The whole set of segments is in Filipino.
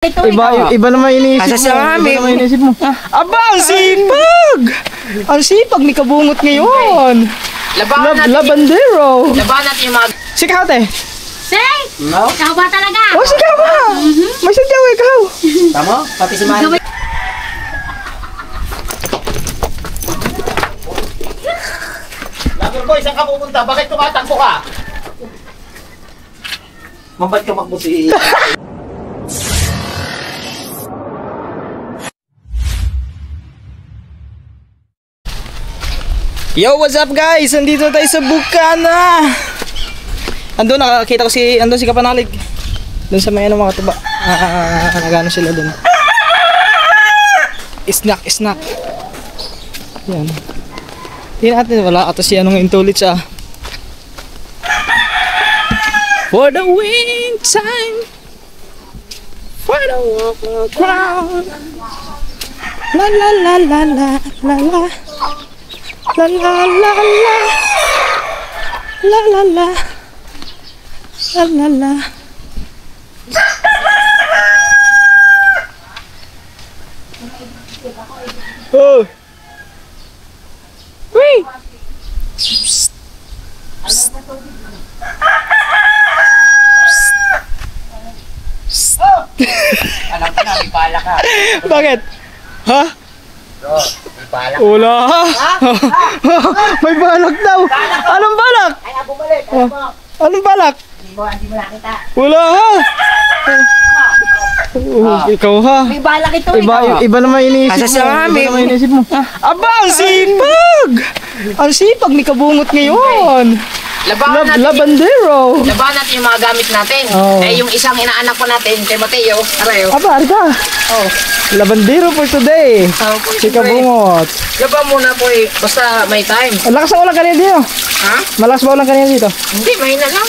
Iba naman iniisip mo. Iba naman iniisip mo. Aba, ang sipag! Ang sipag ni Kabungot ngayon. Labandero. Laban natin yung mga... Sikaw, te. Say! No? Ikaw ba talaga? Oh, sikaw ba? May sadyaw, ikaw. Tama? Pati si Manny. Lover boy, saan ka pupunta? Bakit tumatakbo ka? Mabat ka makbo si... Yo, what's up guys? Andito tayo sa Bukana. Andun, nakakita ko andun si Kapanalig. Doon sa may mga tuba. Nagano sila doon. Snack. Yan. Tingnan natin, wala ata si anong intulit siya. For the wing time, for the walk on the ground. La la la la la la la. La la la la. La la la. La la la. Oh. Wait. Alam ka na, may pala ka. Bakit? Ha? Bro, may pala ka. Wala. May balak daw. Anong balak? Ay, bumalik. Anong balak? Hindi mo nakita. Wala ha. Ikaw ha. May balak ito. Iba naman iniisip mo. Iba naman iniisip mo. Aba, ang sipag! Ang sipag ni Kabungot ngayon. Labandero. Laban natin yung mga gamit natin. Oh. Eh, yung isang inaanak ko natin, kay Mateo, Arayo. Aba, arka. Oh. Labandero for today. Si Kabungot. Laban muna po eh, basta may time. Ang lakas ng ulan kanina dito. Ha? Malakas ba ulan kanina dito? Hindi, mahina lang.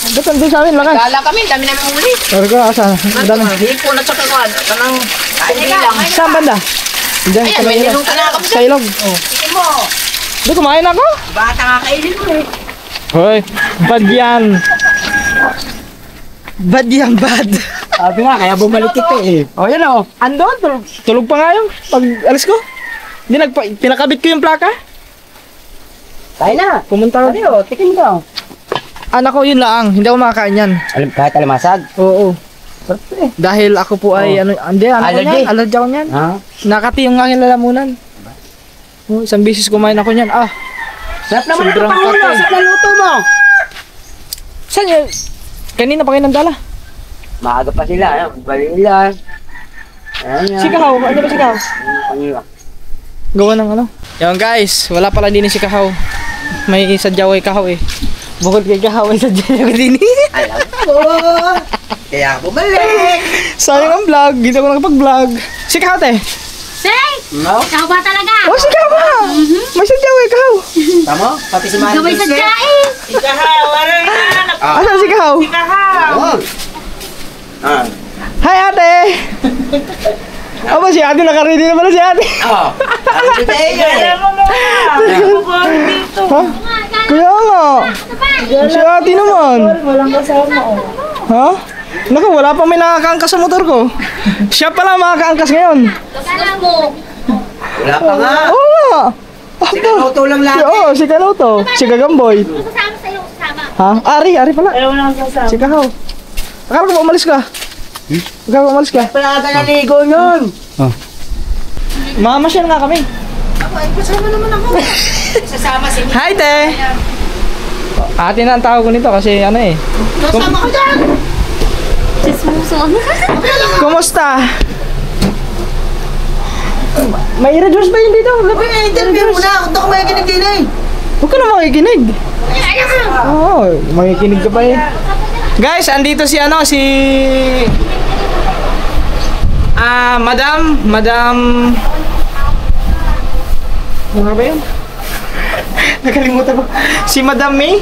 Ba't andun sa amin, lakas? Gala kami, dami namin huli. Arka, asa? Madami. Hipo na sa kawan. Kanang hindi lang. Saan banda? Diyan, Ayan, sa may Manila. nilong ka na kami Sa ilog. Sige mo. Di, kumain ako. Bata ka kainin mo eh. Hoy, bad yan. Bad yan, bad. Sabi nga, kaya bumalik ito eh. O, yan o. Andon, tulog pa nga yung pag alis ko. Hindi, pinakabit ko yung plaka. Tayo na. Pumunta ko. Ano, tikim ka. Anak ko, yun lang. Hindi ako makakain yan. Kahit alamasag? Oo. Dahil ako po ay, hindi, Allergy? allergy ako niyan. Ha? Nakati yung aking lalamunan. Oh, isang bisis kumain ako niyan. Sarap naman ito Sobrang pangulo. kate. Sarap na luto mo. Saan yun? Kanina pa kayo nandala. Maaga pa sila. Balila. Sikahaw, ano ba sikahaw? Pangila. Gawa ng ano? Yan guys, wala pala din si Kahaw. May sadyaw ay Kahaw eh. Bukod kay Kahaw ay sadyaw din eh. Alam ko. Kaya bumalik. Sayang ang vlog, hindi ako nakapag-vlog. Si Kahaw te. Say! No? Ikaw ba talaga? Oh, si Kahaw ba? May sadyaw ay Kahaw. Tama? Pati si Manny. Gawin sa dyain! Asan si Kahaw? Oo. Ah. Hi ate! Aba si ate, nakaready na pala si ate. Oo. Ano ba Ha? Kaya nga. Si ate naman. Walang kasama o. Ha? Naku, wala pa may nakakaangkas sa motor ko. Siya pala makakaangkas ngayon. Kasama mo. Wala pa nga. Oo nga. Si Kaluto lang lagi. Oo, si Kaluto. Si Gagamboy. Kasama sa'yo, kasama. Ha? Ari pala. Ayaw na kasama. Si Kahaw. Akala ko ba umalis ka? Akala ko umalis ka? Palaga na ligo yun. Mamasyal nga kami. Ako, ay kasama naman ako. Sasama si Nick. Hi, te! Ate na ang tawag ko nito kasi ano eh. Kasama ko dyan. Kumusta? May reduce ba yun dito? Interview mo na. Kung ako may kinig-kinig. Huwag ka na makikinig. Oo, makikinig ka pa eh. Guys, andito si Madam ano ba yun? Nakalimutan ko. Si Madam May?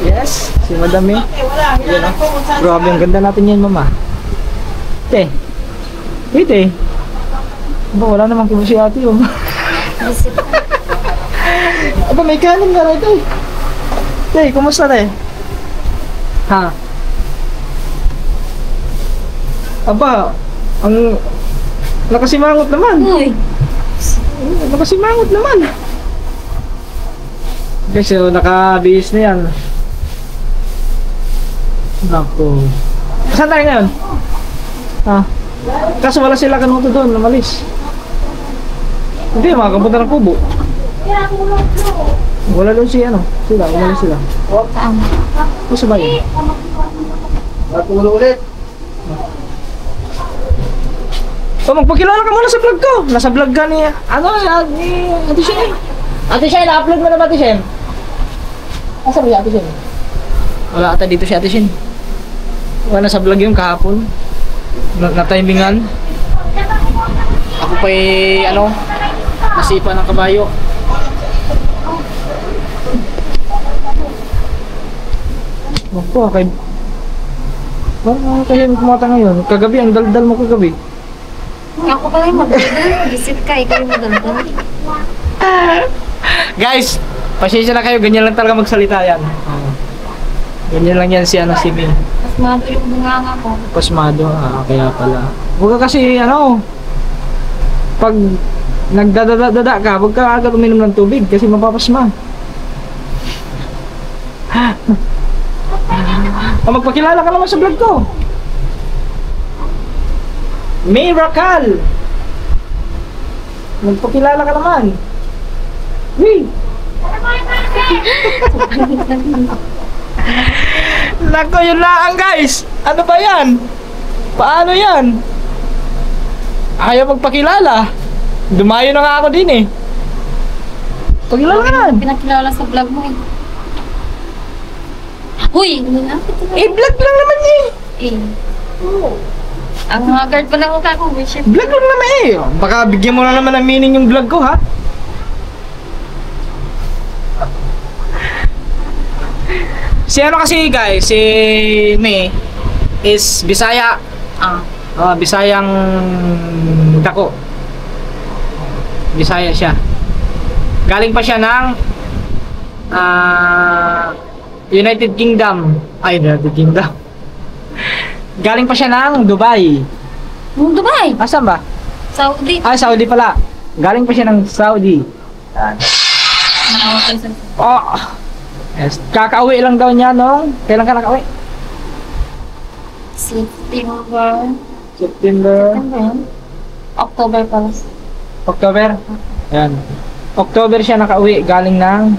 Yes, si Madam May. Yan, grabe, ang ganda natin yan, mama. Te. Wait eh. Aba, wala namang kumo si ate, oh. Aba, may kanin nga rin, te. Te, kumusta, te? Ha? Aba, Ang nakasimangot naman. Uy. Nakasimangot naman. Okay, so nakabihis na yan. Naku. Saan tayo ngayon? Ha? Kaso wala sila kanuto doon, namalis. Hindi, makakapunta ng kubo. Wala doon si ano, sila, umalis sila. Saan? Ito sa bayan. Matulo ulit. O, magpakilala ka muna sa vlog ko. Nasa vlog ka ni, ano, ni Ate Shen. Ate Shen, na-upload mo na ba Ate Shen? Asa ba si Ate Shen? Wala ata dito si Ate Shen. Wala sa vlog yung kahapon. Na-timingan. Ako pa ano, nasipa ng kabayo. Ako, kay... Bakit kasi kumata ngayon? Kagabi, ang daldal mo kagabi. Ako pala yung magdadal. Visit ka, ikaw yung magdadal. Guys, pasensya na kayo, ganyan lang talaga magsalita yan. Ganyan lang yan si ano, si Ming. Mas mato yung bunganga ko. Pasmado, kaya pala. Huwag ka kasi ano, pag nagdadada ka, huwag ka agad uminom ng tubig kasi mapapasma. Magpakilala ka naman sa vlog ko. Miracle! Magpakilala ka naman. Hey! Nako, yun lang guys! Ano ba yan? Paano yan? Ayaw magpakilala. Dumayo na nga ako din eh. Pakilala ka naman. Pinakilala sa vlog mo eh. Uy! Vlog lang naman eh. Eh. Ang haggard pa lang ako, wish. Vlog lang naman eh. Baka bigyan mo na naman ng meaning yung vlog ko ha. Si ano kasi guys, si May is Bisaya. Bisayang dako. Bisaya siya. Galing pa siya ng United Kingdom. Ay, United Kingdom. Galing pa siya ng Dubai. Dubai? Asan ba? Saudi. Saudi pala. Galing pa siya ng Saudi. Nakawatay sa... Oh. Yes. Kakauwi lang daw niya nung... Kailan ka nakauwi? September. September. October pala. October? Ayan. October siya nakauwi. Galing ng...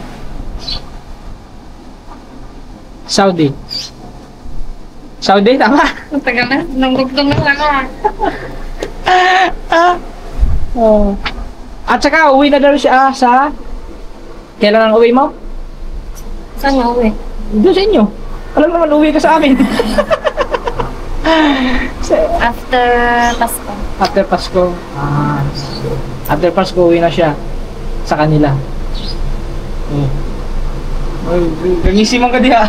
Saudi. Saudi, tama? Matagal na. Nanggugtong na lang Oh. At saka, uwi na daw siya sa... Kailan ang uwi mo? Saan nga uwi? Doon sa inyo. Alam naman, uwi ka sa amin. After Pasko. After Pasko. After Pasko, uwi na siya sa kanila. Gising ka diha.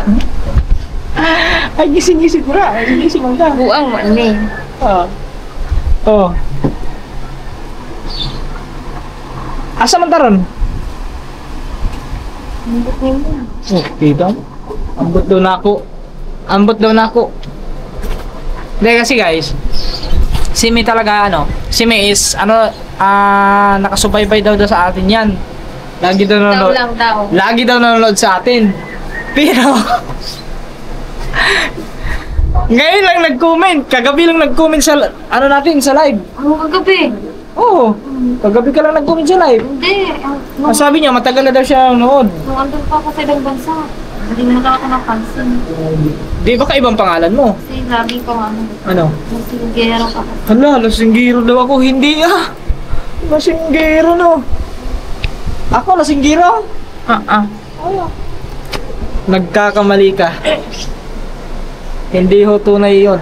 Ay, gising ko ra. Gising ka. Buang man eh. Asa man taron? Ambot niyo mo. Kita. Ambot daw na ako. Hindi kasi guys, si May talaga si May is nakasubaybay daw sa atin yan. Lagi daw nanonood. Lagi daw nanonood sa atin. Pero ngayon lang nag-comment. Kagabi lang nag-comment sa natin sa live. Ano kagabi? Oo. Kagabi ka lang nag-comment sa live. Hindi. Ang sabi niya, matagal na daw siya nanonood. Nung andun pa ako sa ibang bansa. Hindi mo na ako napansin. Di ba kaibang pangalan mo? Kasi lagi ko Ano? Masinggero ka. Hala, lasinggero daw ako. Hindi Lasinggero no. Ako lasinggero? Nagkakamali ka. Hindi ho tunay yun.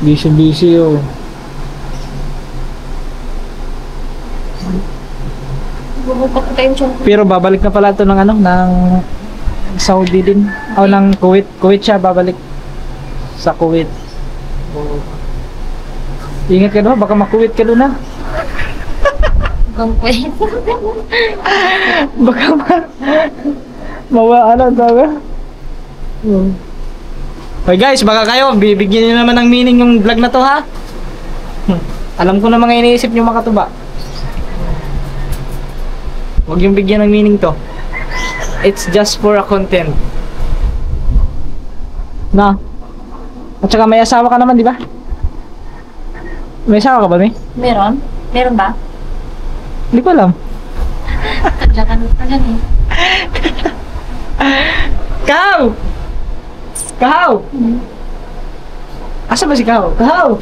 Busy oh. Bubupak ko tayong tiyan. Pero babalik na pala ito ng ng Saudi din. O ng Kuwait. Kuwait siya babalik. Sa Kuwait. Ingat ka doon, baka makuwait ka doon ha. Gangkway. Baka mawala sabi. Hoy guys, baka kayo, bibigyan nyo naman ng meaning yung vlog na to ha. Alam ko na mga iniisip nyo mga katuba. Huwag yung bigyan ng meaning to. It's just for a content. Na. At saka may asawa ka naman, di ba? May asawa ka ba, May? Meron? Meron ba? Hindi ko alam. Tadyakan mo pa yan eh. Kahaw! Kahaw! Asa ba si Kahaw? Kahaw!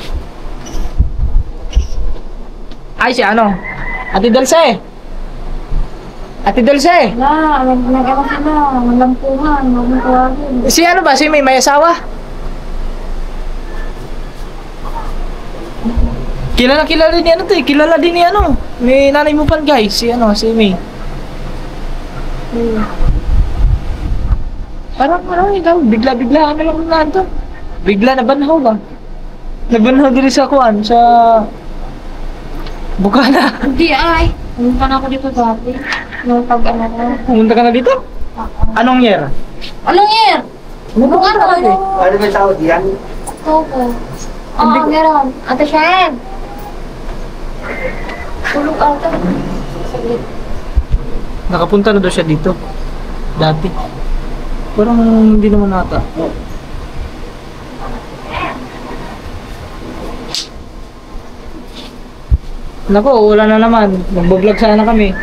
Ay, si ano? Ate Dulce! Ate Dulce! Wala, nag-ano sila. Walang puhan, walang kuwagin. Si ano ba? Si may asawa? Kilala din ni ano to eh. Kilala din ni ano. May nanay mo pan guys. Si ano, si May. Parang ano ikaw, bigla-bigla ano lang na to. Bigla nabanhaw ba? Nabanhaw din sa kuan, sa Bukana. Hindi ay. Pumunta na ako dito dati. Nung pag-ano ko. Pumunta ka na dito? Anong year? Anong year? Nung ano? Ano ba tawag yan? Opo. Oo, meron. Ate Shen. Tulog ata. Saglit. Nakapunta na daw siya dito. Dati. Parang hindi naman nata. Nako, wala na naman. Magbablog sana kami.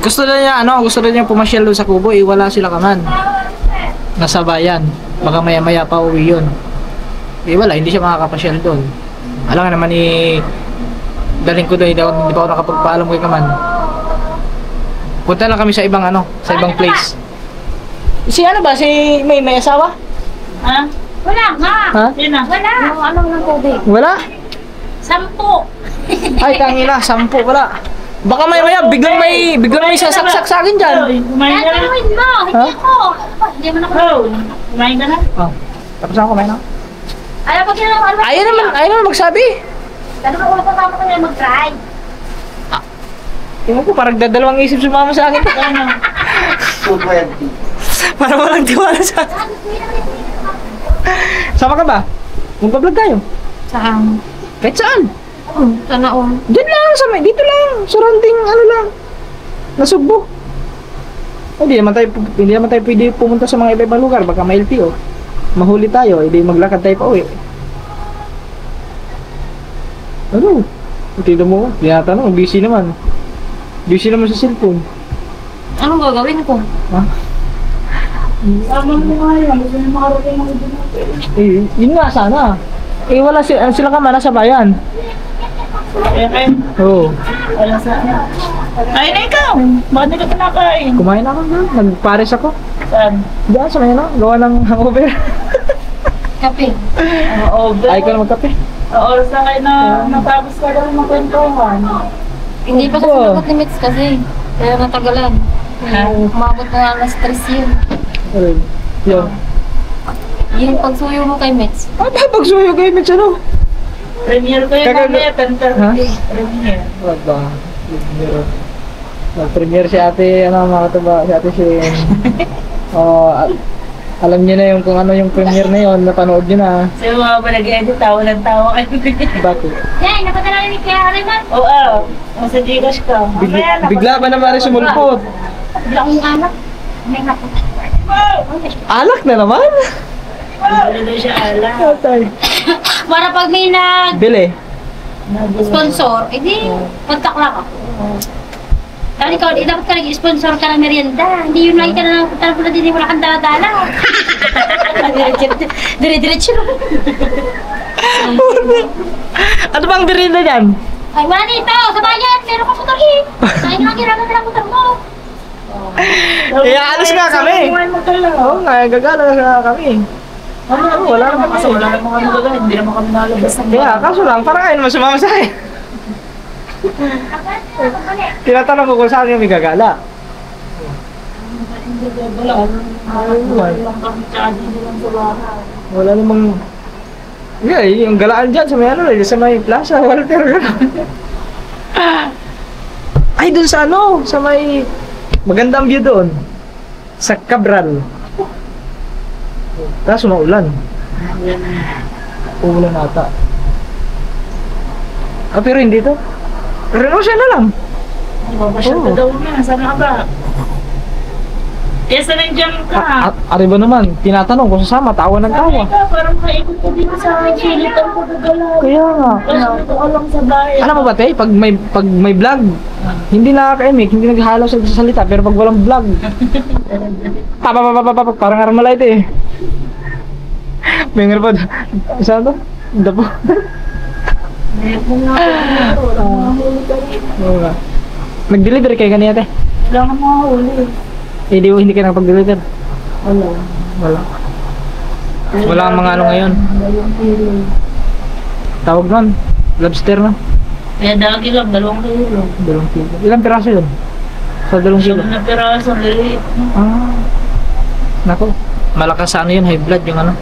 Gusto na niya, gusto na niya pumasyal doon sa Kubo, wala sila kaman. Nasa bayan. Baka maya-maya pa uwi yun. Wala, hindi siya makakapasyal doon. Alam nga naman daling ko doon, hindi pa ako nakapagpaalam kay Kaman. Punta lang kami sa ibang sa ibang place. Si ano ba? Si may asawa? Ha? Wala nga. Ha? Yun na. Wala. Yung ano ng tubig. Wala? 10. Ay, tangina, 10 wala. Baka maya-maya, biglang may sasaksak sa akin dyan. Kumain ka na. Gagawin mo. Hindi Ha? ako. Hindi mo na ako. Kumain ka na. Oh, tapos ako kumain ako. Ayaw pag ano. Ayaw naman magsabi. Ano ba ulo kasama ko na mag-try? Tingnan ko, parang dadalawang isip sumama sa akin. Ano? 220. Parang walang tiwala sa akin. Sama ka ba? Magpa-vlog tayo. Saan? Kahit saan? Sana o. Diyan lang, dito lang. Surrounding, lang. Nasugbo. Hindi naman tayo pwede pumunta sa mga iba-ibang lugar. Baka may LTO. Mahuli tayo, hindi maglakad tayo pa uwi. Ano? Tino mo, tinatanong, busy naman. Busy naman sa cellphone. Anong gagawin ko? Ha? Sama mo nga yan. Gusto niyo makarating ako dito. Yun nga sana. Wala sila ka man sa bayan. Oo. Wala saan. Ay na ikaw! Bakit hindi ka pinakain? Kumain ako na. Nagpares ako. Saan? Diyan sa may gawa ng hangover. Kape. Ay ko na magkape. Oras na kayo na natapos ka daw ng kwentuhan. Hindi pa siya sinagot ni Mitz kasi. Kaya natagalan. Umabot na alas 3 yun. Ayun. Yun. Yung pagsuyo mo kay Mitz. Pagsuyo kayo, Mitch, ano? Premier ko yun mamaya, Ha? Premier. What ba? Nag-premiere si ate, mga katuba, si ate Shane. Alam niyo na yung kung ano yung premiere na yun, napanood niyo na. Sa mga ba nag-edit, tawa ng tawa kayo. Bakit? Yan, napadala rin kaya Ariman? Oo, nasa Gcash ka. Bigla ba naman rin sumulpot? Bigla akong anak. May napo. Alak na naman? Bigla daw siya alam. Atay. Para pag may Bili. sponsor, edi, contact lang ako. Dahil ikaw, dapat ka nag-sponsor ka ng merienda. Hindi yun lagi ka na talaga din, wala kang dala-dala. Dire-diretso. Ano bang dirila dyan? Ay, wala dito! Sa bayan! Meron ka motor eh! Ay, nga, kailangan na lang motor mo. Alos nga kami. Oo nga, gagala nga kami. Wala naman Kasi wala naman kami gagawin, hindi naman kami nalabas. Kaya, kaso lang, parang ayaw naman sumama sa akin. Tinatanong ko kung saan yung may gagala. Wala namang... Yeah, yung galaan dyan sa may sa may plaza, Walter. Ay, dun sa sa may... Magandang view doon. Sa Cabral. Tapos maulan. Uulan ata. Ah, pero hindi to. Pero siya na lang. Mapasyal ka daw niya. Sana ka ba? Yes, nandiyan ka. Ari ba naman, tinatanong kung sasama, tawa ng tawa. Sabi ka, parang maikot ko dito sa chilitan ko gagalaw. Kaya nga. Tapos dito ka lang sa bahay. Alam mo ba, te, pag may vlog, hindi nakaka-imik, hindi naghahalo sa salita, pero pag walang vlog, parang Armalite eh. May nga pa, isa to? Dapo. Nag-deliver kayo kanina, te? Wala nga mga huli. Hindi ka nakapag-deliver? Wala. Wala ang mga ano ngayon. Tawag nun, lobster na. Kaya dagi lang, 2 kilo. 2 kilo. Ilang piraso yun? Sa 2 kilo? 7 na piraso, liliit. Ah. Nako, malakas sa ano yun, high blood yung ano.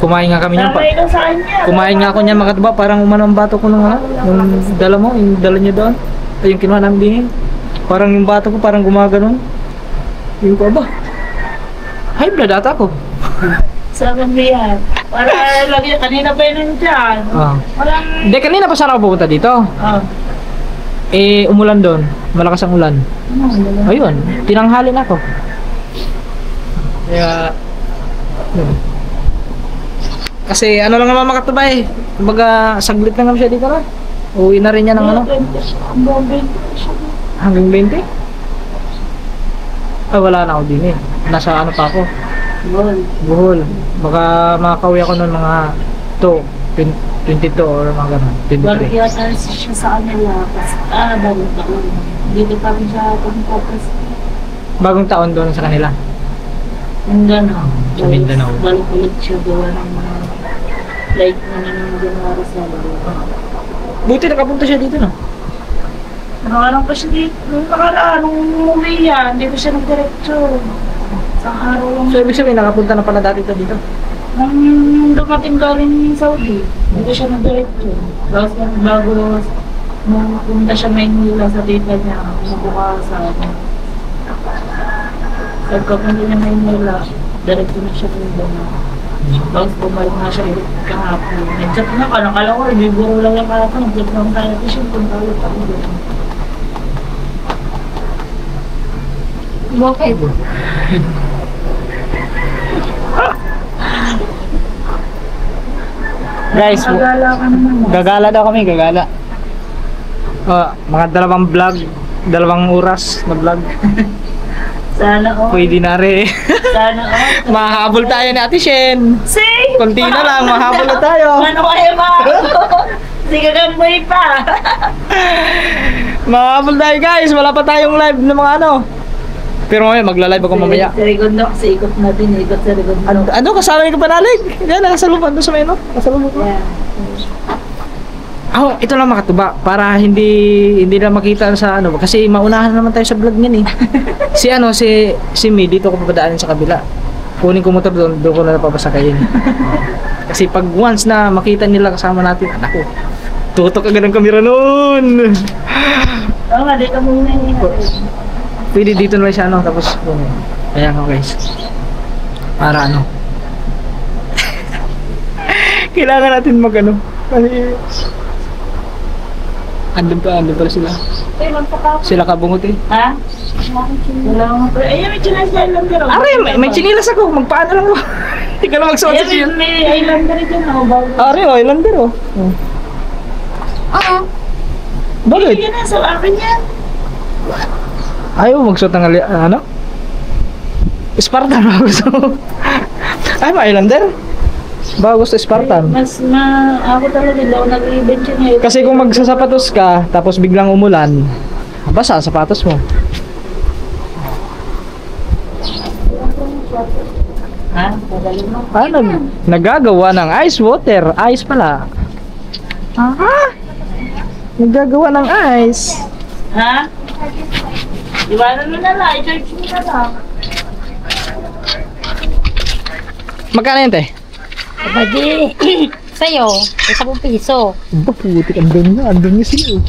Kumain nga kami niyan. Sabay ka sa kanya. Kumain nga ako niyan mga katuba, parang umano ang bato ko nung ano, yung dala mo, yung dala niyo doon. Ay, yung kinuha namin din. Parang yung bato ko parang gumaganon. Yung ko ba? High blood ata ko. Sabi mo yan. Para lagi, kanina pa yun nandiyan. Ah. Walang... Hindi, kanina pa sana ako pupunta dito. Eh, umulan doon. Malakas ang ulan. Ayun, tinanghali na ako. Kaya, yun. Kasi ano lang naman mga katuba eh. Kumbaga, saglit lang naman siya dito na. Uwi na rin niya ng ano. Hanggang 20? Ay, wala na ako din eh. Nasa ano pa ako. Buhol. Baka makakauwi ako nun mga 22 or mga ganun. 23. Balik yata siya sa kanila. Bagong taon. Dito pa rin siya pagkatapos. Bagong taon doon sa kanila. Mindanao. Sa Mindanao. Balik ulit siya gawa ng mga like na ng January sa Buti nakapunta siya dito no? Nakalang pa siya dito. Nung nakaraan, nung umuwi yan, dito siya nag-diretso. Isang araw lang. So ibig sabihin nakapunta na pala dati dito? Nung dumating galing Saudi, dito siya nag-diretso. Tapos bago nung pumunta siya Maynila sa tita niya, bukasan. Pagkapunta niya Maynila, diretso na siya Mindanao. Tapos bumalik na siya ulit kahapon. Nag-chat na, kala ko, ibiburo lang yung kahapon. Nag-chat lang tayo siya, punta ulit ako doon. Bakit? Guys, Gagala ka naman. gagala daw kami, gagala. Mga 2 vlog, 2 oras na vlog. Sana all. Pwede na rin. Sana all. Mahabol tayo ni Ate Shen. Say! Konti na lang, mahabol na tayo. Ano kaya ba? Sige gamay pa. Mahabol tayo guys, wala pa tayong live ng mga ano. Pero mamaya, magla-live ako mamaya. Sa Rigondo kasi ikot natin, ikot sa Rigondo. Ano, kasama yung kapanalig? Yan, nakasalubong doon sa may ano. Nakasalubong ko. Yeah. Ito lang makatuba para hindi na makita sa ano kasi maunahan naman tayo sa vlog niyan eh. si Mi dito ko papadaanin sa kabila. Kunin ko motor doon ko na papasakayin. Kasi pag once na makita nila kasama natin, anak ko. Tutok agad ang kamera noon. Oo nga, dito muna yun. Pwede dito na siya ano tapos ayan ako guys. Para ano. Kailangan natin magano kasi andun pa sila. Eh, magpaka. Sila kabungot eh. Ha? Wala nga pa. Ayun, may chinas na islander. Are, may chinilas ako. Magpaano lang ako. Hindi ka na magsuot sa Ayun, may islander dyan ako. Are, islander oh. Bakit? Yan na, sa akin yan. Ayaw magsuot ng ano? Spartan ba gusto mo? Ay, may islander? Ba gusto Spartan? Ako talaga daw nag-event yun. Kasi kung magsasapatos ka, tapos biglang umulan, basa sapatos mo. Ha? Pagaling mo. Nagagawa ng ice water. Ice pala. Nagagawa ng ice. Ha? Iwanan mo na lang. I-charge mo na lang. Magkano yun, te? Abadi. Sa'yo, 10 piso. Ba, putik. Andun niya sila.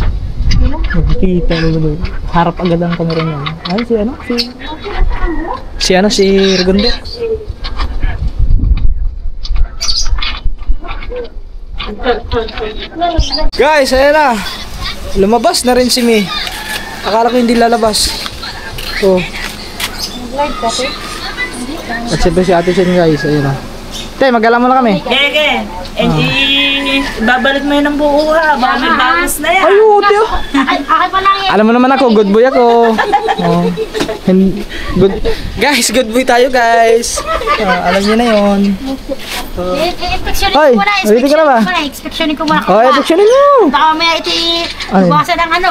Nakikita mo. Harap agad ang kamera niya. Ay, si ano? Si Regondo. Guys, ayan na. Lumabas na rin si Mi. Akala ko hindi lalabas. So. At siyempre si Ate Chen guys, ayun na. Tay, mag-alam mo na kami. Gege, babalik mo yun ng buo ha. Baka may bawas na yan. Ay, uti oh. Akin pa lang yan. Alam mo naman ako, good boy ako. Oh. Good. Guys, good boy tayo guys. Alam niyo na yun. Inspeksyonin Hoy, ko muna. ulitin ka na ba? Inspeksyonin ko muna. Oh, epeksyonin mo. Baka mamaya ito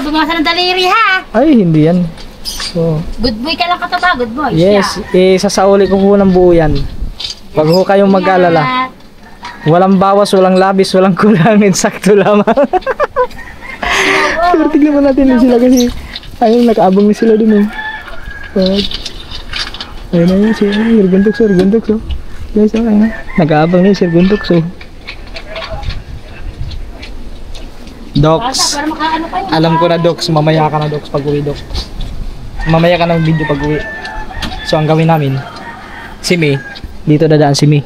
bumawasan ng daliri ha. Ay, hindi yan. So, Good boy ka lang katoba, good boy. yes, sasauli ko po ng buo yan. Pag ho kayong mag-alala. Walang bawas, walang labis, walang kulangin, sakto lamang. Pero tignan mo natin din sila kasi ayun, nakaabang na sila dun oh. Ayun na yun, si Sirguntoks oh. Guys, ayun na. Nakaabang na yung Sirguntoks oh. Docs, alam ko na Docs, mamaya ka na Docs pag uwi Docs. Mamaya ka ng video pag uwi. So ang gawin namin, si May, dito dadaan si May.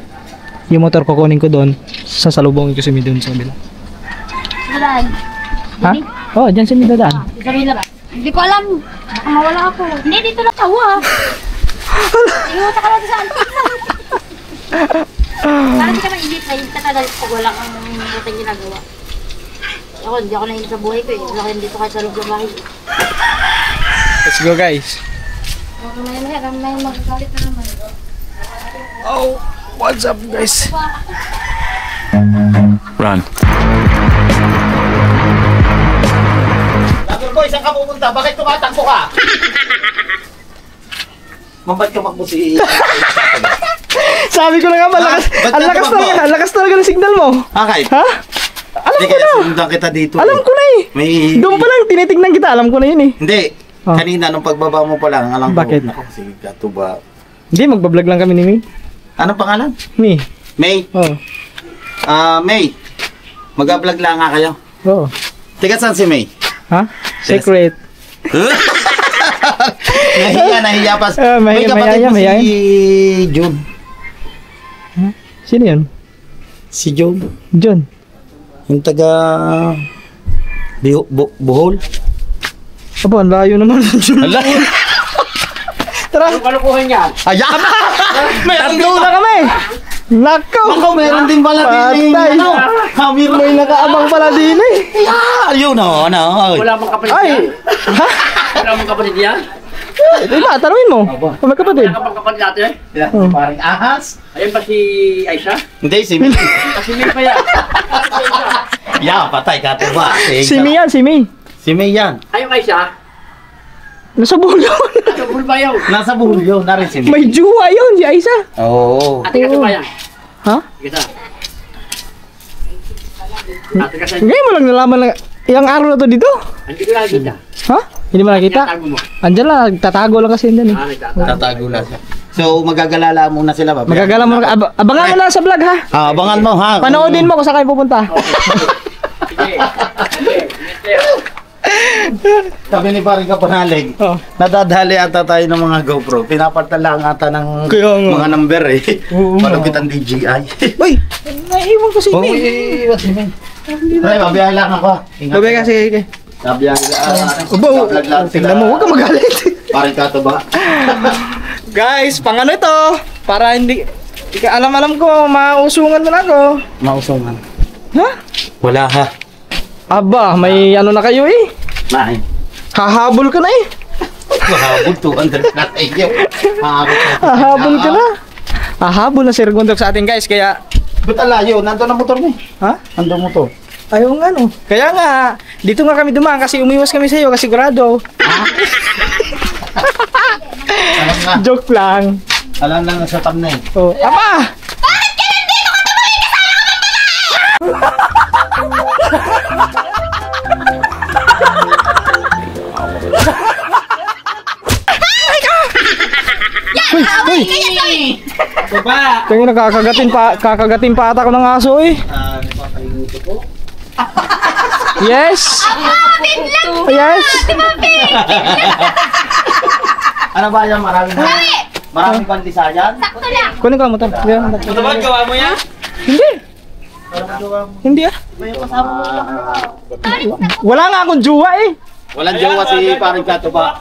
Yung motor kukunin ko doon, sasalubungin ko si May doon sa kabila. Saan? Ha? Oh, dyan si May dadaan. Sabi na ba? Hindi ko alam. Baka mawala ako. Hindi, dito lang ako ah. Iwata ka lang sa antik. Parang hindi ka mainit na yung katagal pag wala kang butang ginagawa. Ako, hindi ako nainit sa buhay ko eh. Wala kayo dito kahit sa loob ng bahay. Let's go guys. Mamaya kami na yung magagalit na naman. Oh, what's up guys? Run. Lover boy, saan ka pupunta? Bakit tumatakbo ka? Mabat ka makbo si... Sabi ko na nga, malakas. Ba't Ang ka lakas tumakbo? talaga, ang lakas talaga ng signal mo. Okay. Ha? Alam Hindi ko kaya na. sundan kita dito. Alam ko na eh. May... Doon pa lang, tinitignan kita. Alam ko na yun eh. Hindi. Oh. Kanina nung pagbaba mo pa lang, alam ko. Bakit? Naku, sige ka, tuba. Hindi, magbablog lang kami ni May. Anong pangalan? May. May. Oh. May. Mag-vlog lang nga kayo. Oo. Tiga saan si May? Ha? Secret. Nahiya pa. May kapatid mo mayayan. si June. Sino yun? Si June. John. Yung taga... Bohol. Aba, ang layo naman ng John. Tara. Kalukuhan yan. Ayan! Tatlo na kami. Nako. Ako, meron din pala din Patay. ano. Hamir May nakaabang pala din eh. Ayun, no. Wala mong kapatid Ay. yan. Wala mong kapatid yan. Diba, tanungin mo. Kung may kapatid. Wala ka pang kapatid natin eh. Si paring ahas. Ayun pa si Aisha. Hindi, si May. Kasi may pa yan. Yan, patay ka, tuba. Si May yan, si May. Si May yan. Ayun Aisha. Nasa bulo. Ano bulba yun? Nasa Bohol yun, narin si May. May juwa yun, si Aisa. Oo. Ate kasi ba yan? Ha? Kita. Ate kasi. Ngayon mo lang nalaman na yung araw na to dito. Hindi ko nakikita. Ha? Hindi mo nakita? Tago mo. Andyan lang, tatago lang kasi yan eh. Nagtatago. Tatago lang siya. So, magagalala muna sila ba? Magagala mo na, abangan mo na sa vlog ha. Abangan mo, ha? Panoodin mo kung saan kayo pupunta. Sige. Sabi ni paring Kapanalig, Oh. nadadali ata tayo ng mga GoPro. Pinapalitan lang ata ng Kaya nga. mga number eh. Oo, Malupit ang DJI. Uy, naiiwan ko si Oo, May. iwas si May. Pre, mabiyahe lang ako. Ingat. Babe kasi, sige. Mabiyahe lang. Ubo, Vlog lang sila. tignan mo, huwag ka magalit. Paring Kato ba? Guys, pang ano ito? Para hindi alam ko, mausungan mo na ako. Mausungan. Ha? Wala ha. Aba, may ano na kayo eh. Nain. Hahabol ka na eh. Mahabol 200 na tayo. Hahabol ka na. Hahabol na si Regondok sa atin guys, kaya... Ba't ang layo? Nandun ang motor mo eh. Ha? Nandun mo to. Ayaw nga no. Kaya nga, dito nga kami dumaan kasi umiwas kami sa iyo kasi sigurado. Alam nga. Joke lang. Alam lang sa thumbnail. Oh, apa! Hoy! Baba. Kaya nakakagatin pa ata ako ng aso eh. Napapalimuto ko. Yes. Yes. Ano ba yan? Maraming pandisa yan? Kunin ko mo to. Ito ba, gawa mo yan? Hindi. Hindi ah. Wala nga akong jowa eh. Walang jowa si parang kato ba?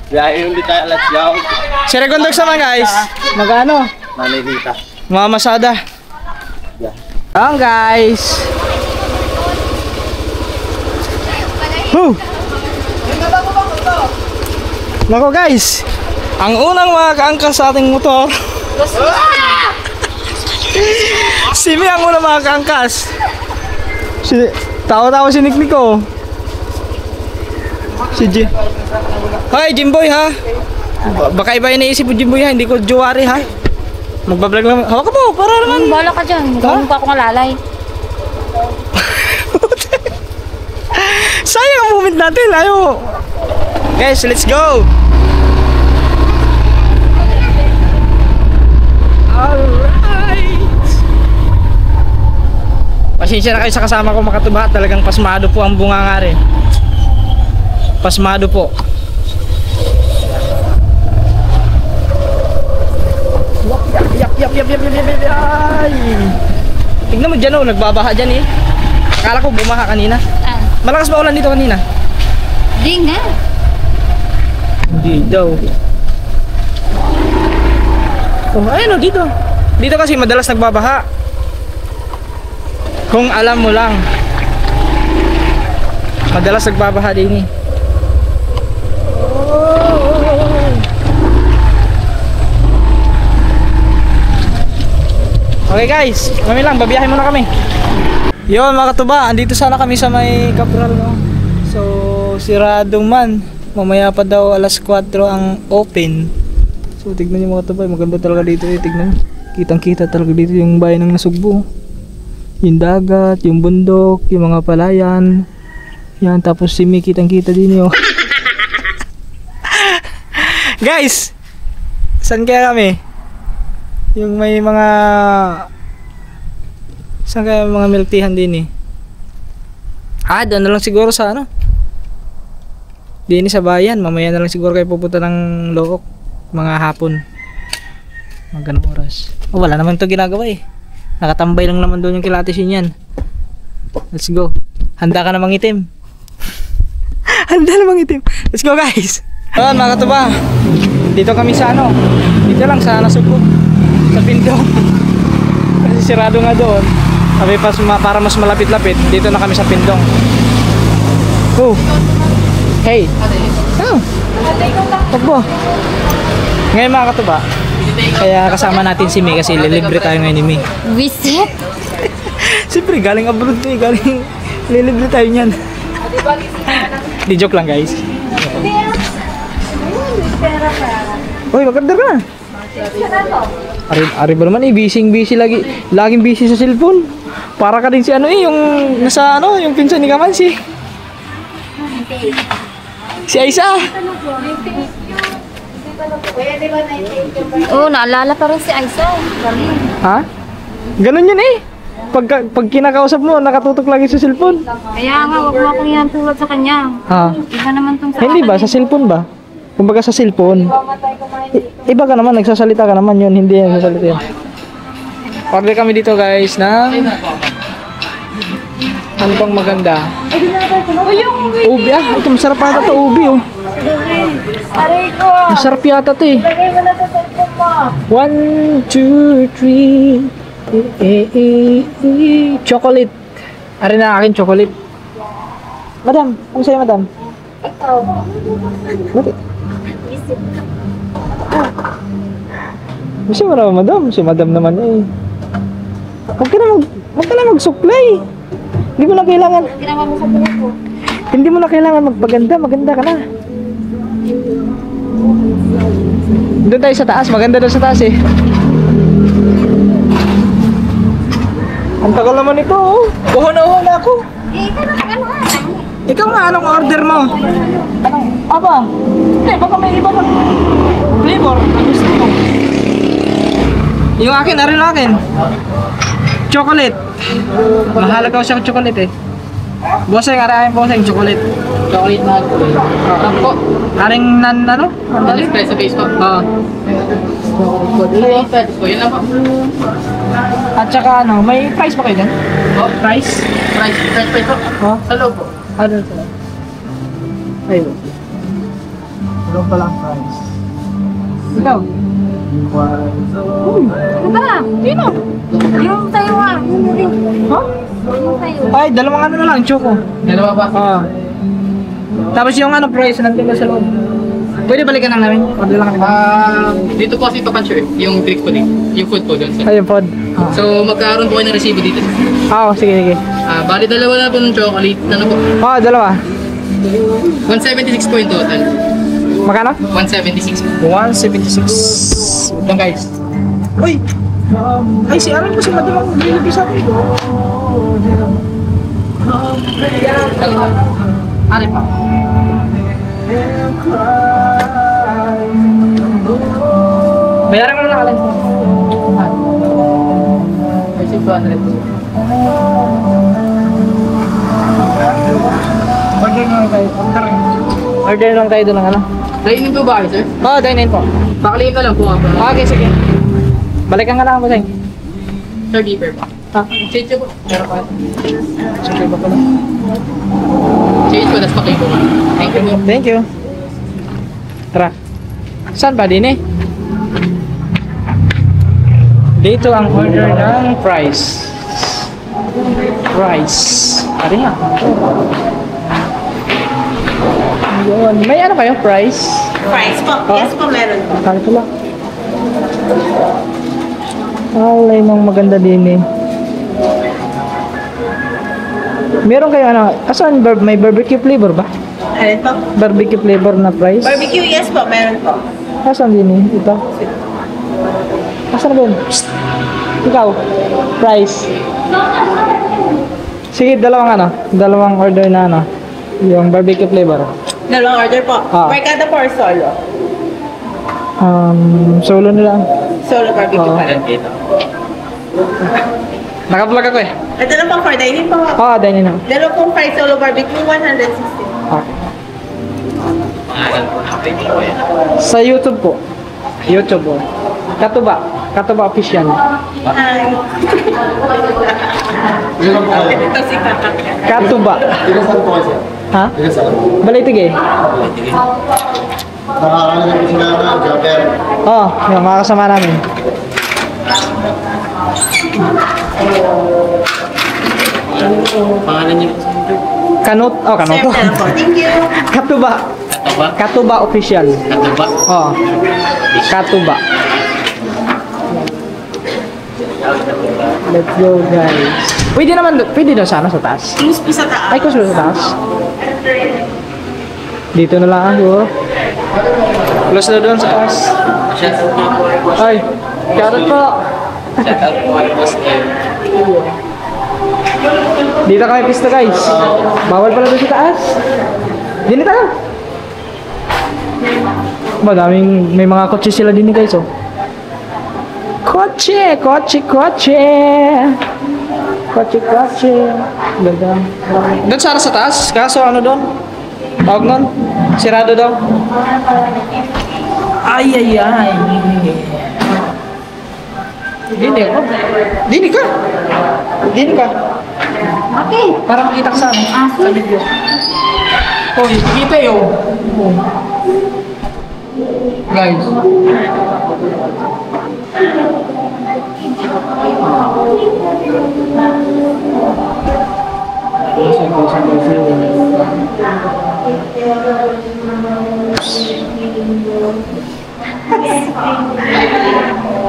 Dahil hindi tayo alas yaw. Si Regondox naman guys. Magano? Naninita. Mga masada. Ayan guys. Whew. Nako guys. Ang unang makakaangkas sa ating motor. Si Mi ang unang makakaangkas. Tawa-tawa si Nick ko. Si Jim. Hoy Jimboy ha. Baka iba iniisip mo Jimboy ha. Hindi ko juwari ha. Magbablog lang. Hawak ka po. Para naman. Bala ka dyan. Huwag mo pa akong alalay. Sayang ang moment natin. Ayo. Guys, let's go. Alright. Pasensya na kayo sa kasama ko makatuba. Talagang pasmado po ang bungangari. Pasmado po. Yap. Ay. Tignan mo dyan oh, nagbabaha dyan eh. Akala ko bumaha kanina. Malakas ba ulan dito kanina? Di nga. Hindi daw. Oh, ayun oh, dito. Dito kasi madalas nagbabaha. Kung alam mo lang. Madalas nagbabaha din eh. Okay guys, kami lang, babiyahin muna kami. Yun mga katuba, andito sana kami sa may Capral no. So, siradong man. Mamaya pa daw alas 4 ang open. So, tignan niyo mga katuba, maganda talaga dito eh, tignan. Kitang-kita talaga dito yung bayan ng Nasugbu. Yung dagat, yung bundok, yung mga palayan. Yan, tapos si Mi kitang-kita din yun. Guys, saan kaya kami? Yung may mga saan kaya mga milk teahan din eh. Doon na lang siguro sa ano. Din sa bayan, mamaya na lang siguro kayo pupunta ng Look mga hapon. Mga ganong oras. Wala naman 'to ginagawa eh. Nakatambay lang naman doon yung kilatisin yan. Let's go. Handa ka na mangitim. Handa na mangitim. Let's go guys. Ayan mga katuba. Dito kami sa ano. Dito lang sa Nasugbu. Sa Pindong. Kasi sirado nga doon. Sabi para mas malapit-lapit, dito na kami sa Pindong. Oh. Hey. Oh. Takbo. Ngayon mga katuba, kaya kasama natin si Mi kasi lilibre tayo ngayon ni Mi. Visit? Siyempre galing abroad to eh, galing lilibre tayo niyan. Di joke lang guys. Uy, magkanda ka na. Ari ba naman eh, busy lagi. Laging busy sa cellphone. Para ka din si ano eh, yung nasa ano, yung pinsan ni Kamansi. Si Aisa. Oo, naalala pa rin si Aisa. Ha? Ganun yun eh. Pag kinakausap mo, nakatutok lagi sa cellphone. Kaya nga, wag mo akong yan tulad sa kanya. Ha? Iba naman tong sa Hindi ba? Sa cellphone ba? Kumbaga sa cellphone. Iba ka naman, nagsasalita ka naman yun. Hindi yan nagsasalita yun. Order kami dito guys na ano bang maganda? Ubi ah. Ito masarap yata ito ubi oh. Masarap yata ito eh. 1, 2, 3 chocolate. Ari na akin chocolate. Madam, ano sa'yo madam? Bakit? Kasi wala madam. Si madam naman eh. Huwag ka na mag-supply. Hindi mo na kailangan. ginawa mo sa buhay ko. Hindi mo na kailangan magpaganda. Maganda ka na. Doon tayo sa taas. Maganda doon sa taas eh. Ang tagal naman ito oh. Uho na ako. Ikaw na ano nga. Ikaw nga, anong order mo? Anong? Aba? Hindi, baka may iba na flavor. Ang gusto mo. Yung akin, akin. Chocolate. Mahalaga ko siya chocolate eh. Bossing, arahin bossing, chocolate. Chocolate na po. Ako. Aring ano? Ang espresso base po. Oo. Chocolate po. Yun lang po. At saka ano, may price ba kayo dyan? Oh, Price? price po. Oh? Sa loob po. Ano ito? Ayun. Ano pala ang price? Ikaw? Ano ba? Sino? Yung Taiwan. Huh? Yung Taiwan. Ay, dalawang ano na lang, choco. Dalawa pa. Oo. Tapos yung ano price, nandun ba sa loob? Pwede balikan lang namin? Order lang kami. Dito po kasi papansure yung drink po din. Yung food po doon. Ayun, pod. So magkakaroon po kayo ng resibo dito. Oo, sige, sige. Bali dalawa na po ng chocolate. Ano po? Oo, dalawa. 176 po yung total. Magkano? 176 po. 176. Ito guys. Uy! Ay, si Alan kasi madalang nilibig sa akin. Ano pa? Bayaran mo na lang, Alan. Kasi 200 po. Order na lang tayo. Order lang tayo doon ng ano. Dining po ba kayo, sir? Oo, dine-in po. Pakaliin ka lang po nga po. Okay, sige. Balikan ka lang, Bossing. Sir, deeper pa. Change po. Meron pa. Sige ba pala? Change po, tapos pakaliin po. Thank you po. Thank you. Tara. Saan ba din eh? Dito ang order ng price. Price. Ari nga. Yun. May ano kayo? Price? Price po. Yes po, meron. Kali ko lang. Alay nang maganda din eh. Meron kayo ano? Asan may barbecue flavor ba? Ano po? Barbecue flavor na price? Barbecue, yes po, meron po. Asan din eh? Ito. Asan na ba yun? Psst. Ikaw. Price. Sige, dalawang order na ano. Yung barbecue flavor. Dalawang order po. Ah. Mercado po or solo? Solo na lang. Solo barbecue Oo. pa rin. Nakaplug ako eh. Ito lang po for dining po. Oo, dahil na. Dalawa pong fried solo barbecue, 160. Okay. Sa YouTube po. YouTube po. Katuba. Katuba official. Hi. Ito si Kakak. Katuba. Tiga saan po kayo, sir? Ha? Tiga saan? Balitig eh. Nakakala na po sila na jobber. Oo, yung mga kasama namin. Pangalan niyo? Kanot. Oh, Sir, Kanoto. meron po. Thank you. Katuba. Katuba? Katuba official. Katuba? Oo. Katuba. Let's go guys. Pwede daw sana sa taas. Close po sa taas. Ay, kusunod sa taas. Dito na lang ako. Close na doon sa taas. Shoutout nga po. Ay, carrot po. Shoutout po kay Boss M. Dito kami pista guys. Bawal pala doon sa taas. Dito tayo. Madaming, may mga kotse sila din guys oh. Kotse, kotse, kotse. Kotse, kotse. Ganda. Doon sana sa taas. Kaso ano doon? Tawag nun? Sirado daw. Ay, ay, ay. Dini ako. Dini ka. Dini ka. Okay. Para makita ka sa ano. Sa video. Oh, kita yun. Guys.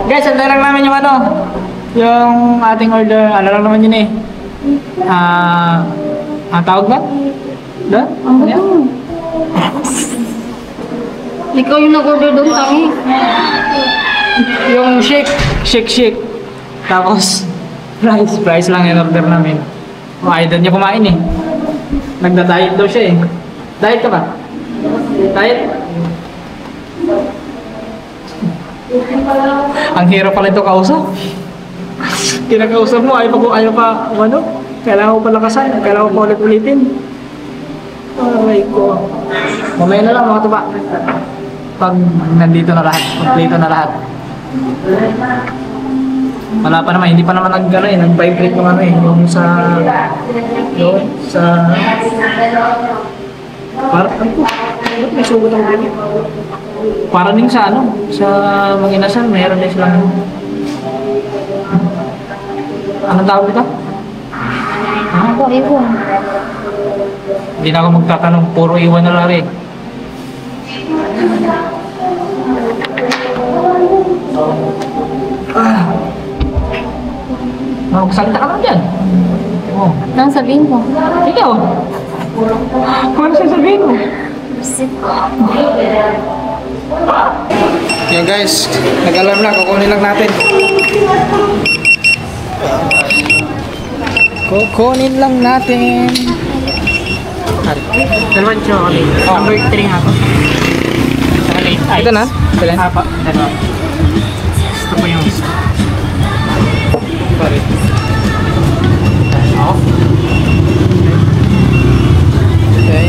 Guys, anday lang namin yung ano. Yung ating order. Ano lang naman yun eh. Ang tawag ba? Da? Ano yan? Ikaw yung nag-order doon, Tangi. Yung shake. Tapos, price lang yung order namin. Oh, ayaw niya kumain eh. Nagda-diet daw siya eh. Diet ka ba? Diet? Ang hirap pala ito kausap. Kinakausap mo, ayaw pa, ano? Kailangan ko palakasan. Kailangan ko pa ulit-ulitin. Aray ko. Mamaya na lang mga tuba. Pag nandito na lahat. Kompleto na lahat. Wala pa naman. Hindi pa naman nag-vibrate yung ano eh. Yung sa... Yung sa... Parang ano po? Ba't may sugot ang ganyan? Parang din sa ano? Sa mga inasal. Mayroon din silang... Anong tawag dito? Ako, iwan. Hindi na ako magtatanong, puro iwan na lang eh. Magsalita ka lang dyan. Oh. Nang sabihin ko. Ikaw? Kung ano sasabihin mo? Yan guys, nag-alarm na, kukunin lang natin. Kukunin lang natin. Dalawang chocolate. Number 3 nga po. Chocolate ice. Ito na? Kailan? Apa, dalawa. Gusto ko yung isa. Sorry. Off. Okay.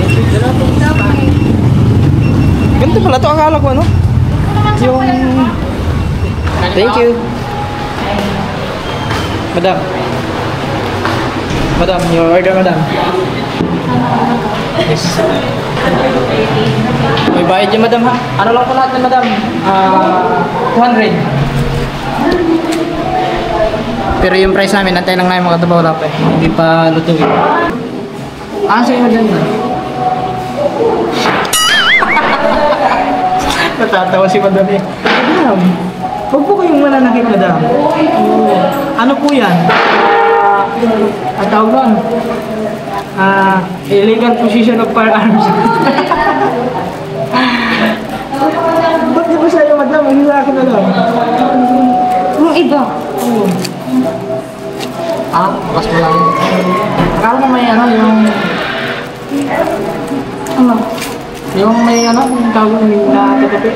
Ganito pala ito, akala ko ano? Yung... Thank you. Madam. Madam, your order, madam. Yes. May bayad niyo, madam, ha? Ano lang po lahat na, madam? 200. Pero yung price namin, antay lang namin mga tabaw wala pa eh. Hindi pa lutuin. Sige, madam. Natatawa si madam eh. Madam, huwag po kayong mananakit, madam. Ano po yan? Ang tawag doon? Illegal possession of firearms. Ba't di ba sa'yo, madam? Hindi sa akin na lang. Yung iba. Bakas mo lang. Akala mo may ano, yung... Ano? Yung may ano, yung tawag na tatapi.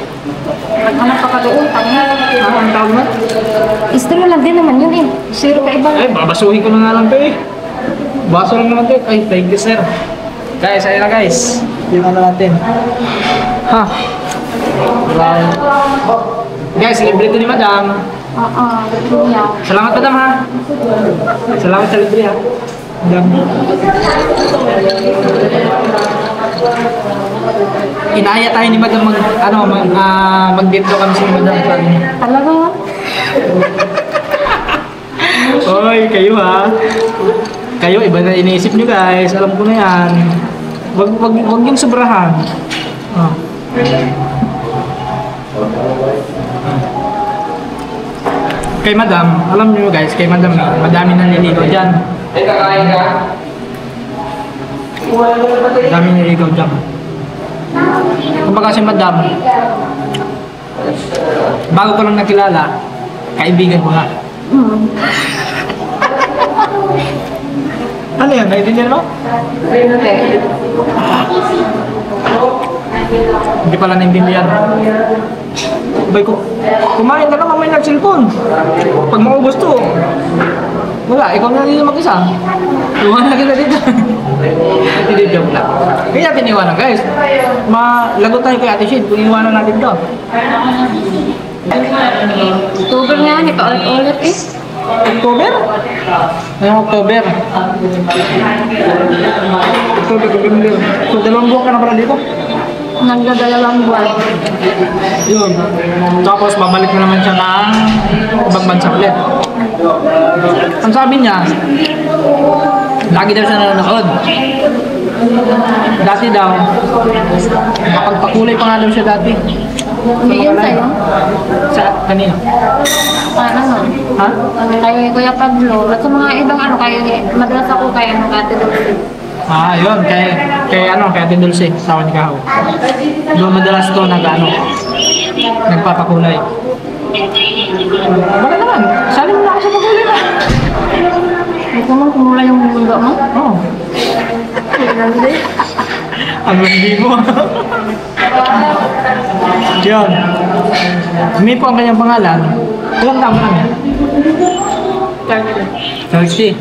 Ano pa ka doon? Ang tawag na? Istro lang din naman yun eh. Zero ka iba. Ay, babasuhin ko na nga lang ito eh. Baso lang naman ito. Ay, thank you sir. Guys, ayun na guys. Yung ano natin. Ha? Wow. Guys, libre ito ni madam. Oo, yeah. Salamat madam ha. Salamat sa libre ha. Madam. Inaya tayo ni madam mag-dito kami sa madam. Talaga? Oy, kayo ha. Kayo, iba na iniisip nyo guys. Alam ko na yan. Wag yung sobrahan. Oh. Kay madam, alam nyo guys, kay madam, madami nang niligaw dyan. Madami niligaw dyan. Kumbaga si madam, bago ko lang nakilala, kaibigan ko na. Ano yan? Naiintindihan mo? Hindi pala naintindihan. Bay ko, kumain ka na mamaya ng cellphone. Pag maubos to, wala, ikaw na dito mag-isa. Iwan na kita dito. Hindi joke lang. Kaya natin iwanan guys. Lagot tayo kay Ate Shid kung iwanan natin to. October nga, ito ulit eh. October? Ngayong October. October, November. So, 2 buwan ka na pala dito? Nagdadalawang buwan. Yun. Tapos, babalik na naman siya ng ibang bansa ulit. Ang sabi niya, lagi daw siya nanonood. Dati daw, makapagpakulay pa nga daw siya dati. Hindi yan sa'yo? Sa kanina. Ano? Ha? Kay Kuya Pablo. At sa mga ibang ano, madalas ako kay Ate Dulce. Yun. Kay Ate Dulce, sawa ni Kahaw. Doon madalas to nagpapakulay. Bakit naman? Sali mo na ako sa pakulay na. Ito mo, kumula yung mundo mo? Oo. Hindi. Ang hindi mo. Yun. May po ang kanyang pangalan. Ilang taon kami? 30.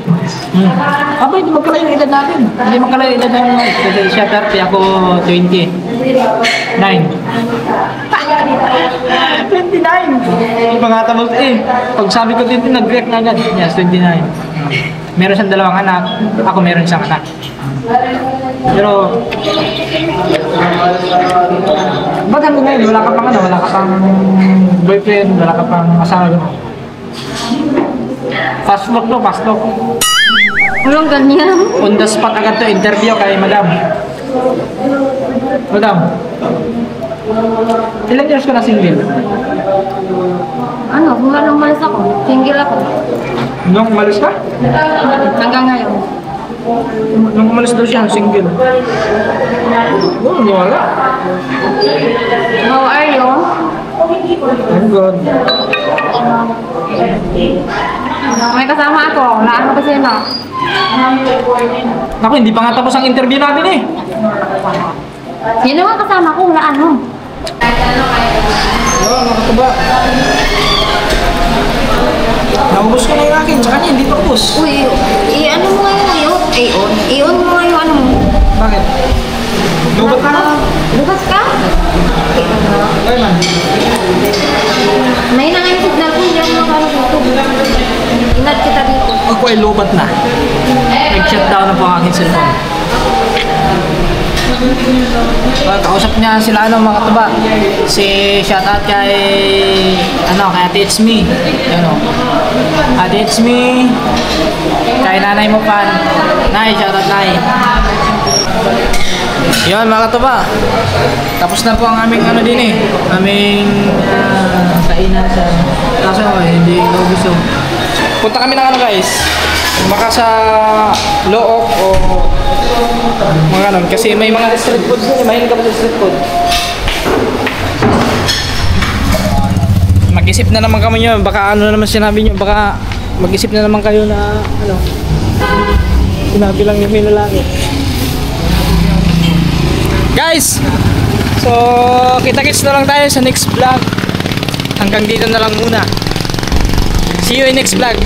Aba, hindi magkalayo yung edad natin. Hindi magkalayo yung edad natin. Kasi siya 30, ako 29. 29! Pangatapos pag sabi ko dito, nag-react na agad. Yes, 29. Meron siyang dalawang anak, ako meron isang anak. Pero, ba't hanggang ngayon, wala ka pang wala ka pang boyfriend, wala ka pang asawa. Fast look to, fast look. Anong ganyan? On the spot agad to, interview kay madam. Madam, ilan years ka na single? Ano, kung anong malas ako, single ako. Nung umalis ka? Hanggang ngayon. Nung umalis daw siya, single. Oh, wala. How are you? I'm good. May kasama ako. Laan mo kasi na. Naku, hindi pa nga tapos ang interview natin eh. Sino nga kasama ko? Laan mo. Oo, nakatuba. Naubos ko na yung akin, tsaka niya, hindi pa ubos. Uy, i-ano mo nga yung i-on? I-on mo nga yung ano mo. Bakit? Lubat na ako. Lukas ka? Ay man. May na nga yung signal ko. Hindi ako makano dito. Inad kita dito. Ako ay lubat na. Nag-shutdown na po ang aking cellphone. Kausap niya sila mga katuba. Si shoutout kay kay Ate It's Me. Ate It's Me. Kay nanay mo pan. Nay, shoutout nay. Yun mga katuba. Tapos na po ang aming din aming kainan sa kaso hindi ko gusto. Punta kami ng guys. Baka sa Look o mga ganun. Kasi may mga street food din. Mahilig ka pa sa street food. Mag-isip na naman kami nyo. Baka ano naman sinabi nyo. Baka mag-isip na naman kayo na sinabi lang yung may lalaki. Guys! So, kita-kits na lang tayo sa next vlog. Hanggang dito na lang muna. See you in next vlog.